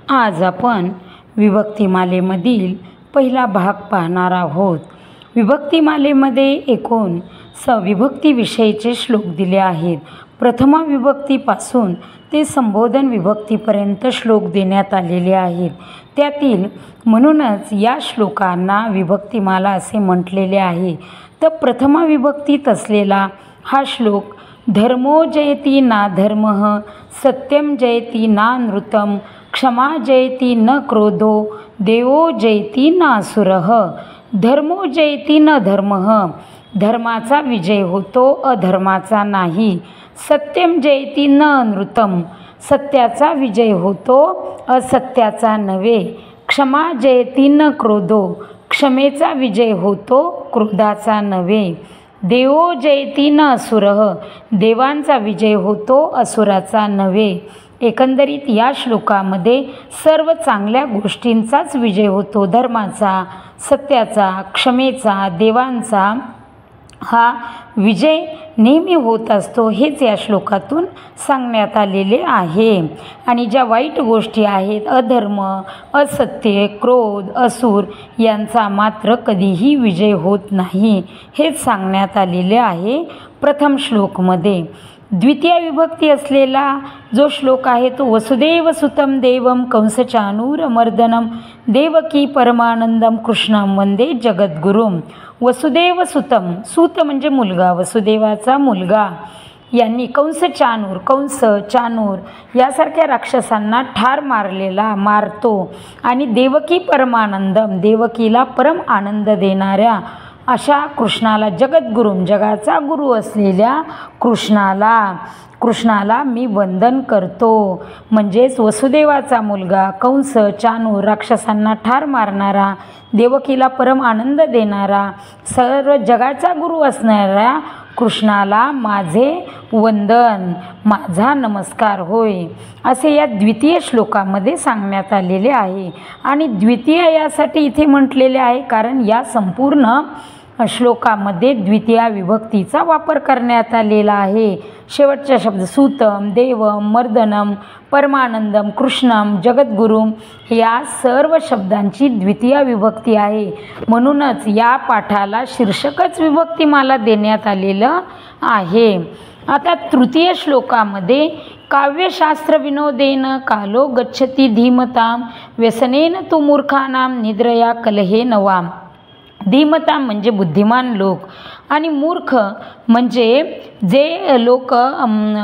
आज आपण विभक्तिमालेमधील पहिला भाग पाहणार आहोत। विभक्तिमालेमध्ये एकूण विभक्तीविषयीचे श्लोक दिले आहेत। प्रथमा विभक्तीपासून ते संबोधन विभक्तीपर्यंत श्लोक देण्यात आलेले आहेत। त्यातील म्हणूनच या श्लोकांना विभक्तिमाला असे म्हटलेले आहे। तर प्रथमा विभक्तीत असलेला हा श्लोक धर्मो जयति ना धर्मः, सत्यम जयति ना नृतम, क्षमा जयति न क्रोधो, देवो जयति नासुरः। धर्मो जयति न धर्मः, धर्माचा विजय होतो अधर्माचा नाही। सत्यम जयति न नृतम, सत्याचा विजय होतो असत्याचा नव्हे। क्षमा जयति न क्रोधो, क्षमेचा विजय होतो क्रोधाचा नव्हे। देवो जयति न असुरः, देवांचा विजय होतो असुराचा नव्हे। एकंदरीत या श्लोकामध्ये सर्व चांगल्या गोष्टींचाच विजय होतो, धर्माचा, सत्याचा, क्षमेचा, देवांचा हा विजय नेहमी होत असतो, हेच या श्लोकातून सांगण्यात आलेले आहे। आणि ज्या वाईट गोष्टी आहेत, अधर्म, असत्य, क्रोध, असुर यांचा मात्र कधीही विजय होत नाही, हेच सांगण्यात आलेले आहे प्रथम श्लोकमध्ये। द्वितीय विभक्ती असलेला जो श्लोक आहे तो वसुदेव सुतं देवं कंसचाणूरमर्दनं देवकी परमानंदं कृष्णं वंदे जगद्गुरुं। वसुदेव सुतं, सूत म्हणजे मुलगा, वसुदेवाचा मुलगा, यांनी कंस, चाणूर यासारख्या राक्षसांना ठार मारतो आणि देवकी परमानंदम, देवकीला परम आनंद देणाऱ्या अशा कृष्णाला, जगद्गुरुं, जगाचा गुरु असलेल्या कृष्णाला मी वंदन करतो। म्हणजेच वसुदेवाचा मुलगा, कंस, चाणूर राक्षसांना ठार मारणारा, देवकीला परम आनंद देणारा, सर्व जगाचा गुरु असणाऱ्या कृष्णाला माझे वंदन, माझा नमस्कार होय, असे या द्वितीय श्लोकामध्ये सांगण्यात आलेले आहे। आणि द्वितीय यासाठी इथे म्हटलेले आहे कारण या संपूर्ण श्लोकामध्ये द्वितीय विभक्तीचा वापर करण्यात आलेला आहे। शेवटचा शब्द सूतम, देवम, मर्दनम, परमानंदम, कृष्णम, जगद्गुरुं या सर्व शब्दांची द्वितीय विभक्ती आहे। म्हणूनच या पाठाला शीर्षकच विभक्तिमाला देण्यात आलेलं आहे। आता तृतीय श्लोकामध्ये काव्यशास्त्र विनोदेन कालो गच्छति धीमताम, व्यसनेन तु मूर्खानां निद्रया कलहेन वाम। धीमताम म्हणजे बुद्धिमान लोक आणि मूर्ख म्हणजे जे लोक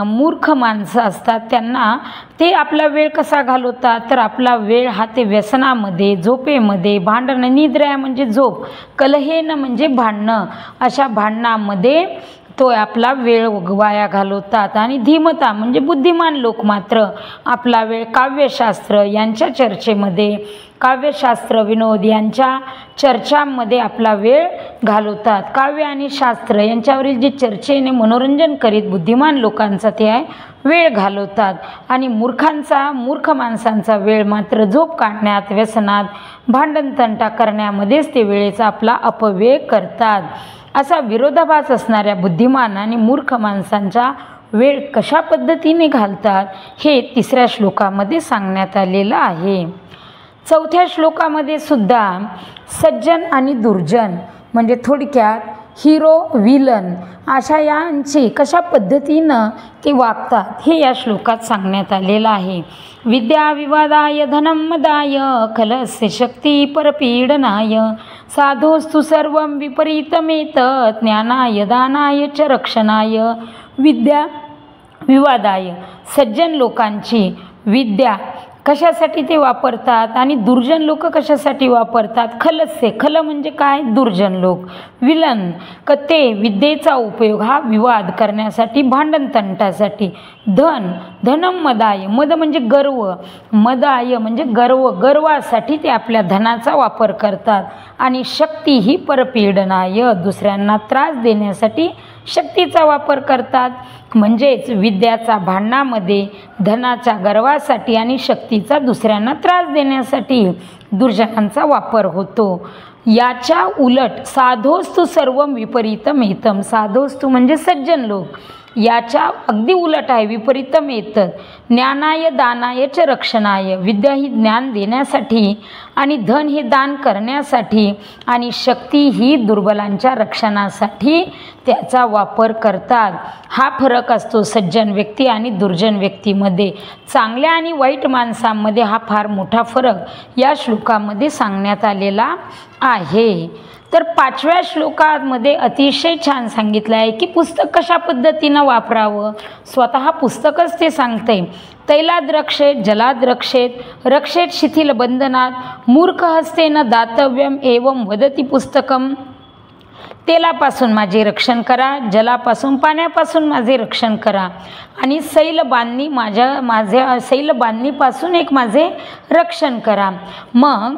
मूर्ख माणसं असतात त्यांना ते आपला वेळ कसा घालवतात, तर आपला वेळ हा ते व्यसनामध्ये, झोपेमध्ये, भांडण, निद्रा म्हणजे झोप, कलहेन म्हणजे भांडणं, अशा भांडणामध्ये तो आपला वेळ वाया घालवतात। आणि धीमता म्हणजे बुद्धिमान लोक मात्र आपला वेळ काव्यशास्त्र यांच्या चर्चेमध्ये, काव्यशास्त्र विनोद यांच्या चर्चांमध्ये आपला वेळ घालवतात। काव्य आणि शास्त्र यांच्यावरील जे चर्चेने मनोरंजन करीत बुद्धिमान लोकांचा ते आहे वेळ घालवतात। आणि मूर्ख माणसांचा वेळ मात्र झोप काढण्यात, व्यसनात, भांडण तंटा करण्यामध्येच ते वेळेचा आपला अपव्यय करतात। असा विरोधाभास असणाऱ्या बुद्धिमान आणि मूर्ख माणसांचा वेळ कशा पद्धतीने घालतात हे तिसऱ्या श्लोकामध्ये सांगण्यात आलेलं आहे। चौथ्या श्लोकामध्ये सुद्धा सज्जन आणि दुर्जन म्हणजे थोडक्यात हिरो, विलन अशा यांची कशा पद्धतीनं ते वागतात हे या श्लोकात सांगण्यात आलेलं आहे। विद्या विवादाय धनं मदाय, खलस्य शक्ती परपीडनाय, साधोस्तु सर्वं विपरीतमेतत्, ज्ञानाय दानाय च रक्षणाय। विद्या विवादाय, सज्जन लोकांची विद्या कशासाठी ते वापरतात आणि दुर्जन लोक कशासाठी वापरतात। खलस्य, खल म्हणजे काय, दुर्जन लोक। विलन ते विद्येचा उपयोग हा विवाद करण्यासाठी, भांडण तंटासाठी। धनम मदाय, मद म्हणजे गर्व, मदाय म्हणजे गर्वासाठी ते आपल्या धनाचा वापर करतात। आणि शक्ती ही परपीडनाय, दुसऱ्यांना त्रास देण्यासाठी शक्तीचा वापर करतात। म्हणजेच विद्याचा भांडणामध्ये धनाच्या गर्वासाठी आणि शक्तीचा दुसऱ्यांना त्रास देण्यासाठी दुर्जनांचा वापर होतो। याच्या उलट साधोस्तु सर्वं विपरीतमेतम, साधोस्तु म्हणजे सज्जन लोक, याच्या अगदी उलट आहे, विपरीतम येतं. ज्ञानाय दानाय च रक्षणाय, विद्या ही ज्ञान देण्यासाठी आणि धन हे दान करण्यासाठी आणि शक्ती ही दुर्बलांच्या रक्षणासाठी त्याचा वापर करतात. हा फरक असतो सज्जन व्यक्ती आणि दुर्जन व्यक्तीमध्ये. चांगल्या आणि वाईट माणसांमध्ये हा फार मोठा फरक या श्लोकामध्ये सांगण्यात आलेला आहे. तर 5व्या श्लोकामध्ये अतिशय छान सांगितलं आहे की पुस्तक कशा पद्धतीनं वापरावं. स्वतः पुस्तकच ते सांगते. तैलाद रक्षेत जलाद रक्षेत रक्षेत शिथिल बंधनात मूर्ख हस्तेन दातव्यम एवं वदती पुस्तकम. तेलापासून माझे रक्षण करा, जलापासून पाण्यापासून माझे रक्षण करा आणि सैलबांधणीपासून एक माझे रक्षण करा. मग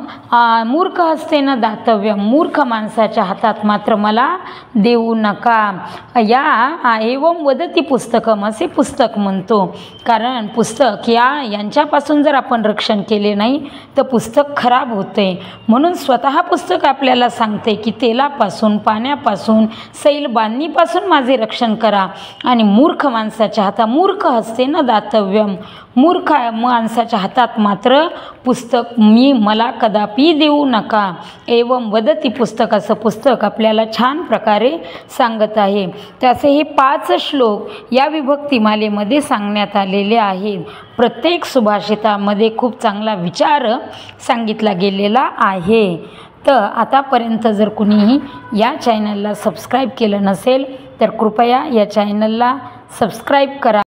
मूर्ख हस्तेनं दातव्यम, मूर्ख माणसाच्या हातात मात्र मला देऊ नका. या एवं वदती पुस्तकम असे पुस्तक म्हणतो. कारण पुस्तक यांच्यापासून जर आपण रक्षण केले नाही तर पुस्तक खराब होते. म्हणून स्वतः पुस्तक आपल्याला सांगते की तेलापासून पाण्यापासून सैलबांधणीपासून माझे रक्षण करा आणि मूर्ख माणसाच्या हातात, मूर्ख हस्तेनं दातव्यम, मूर्ख माणसाच्या हातात मात्र पुस्तक मला कदापि देऊ नका. एवं वदती पुस्तक असं पुस्तक आपल्याला छान प्रकारे सांगत आहे. त्याचे हे 5 श्लोक या विभक्तिमालेमध्ये सांगण्यात आलेले आहेत. प्रत्येक सुभाषितामध्ये खूप चांगला विचार सांगितला गेलेला आहे. तर आतापर्यंत जर कुणीही या चॅनलला सबस्क्राईब केलं नसेल तर कृपया या चॅनलला सबस्क्राईब करा.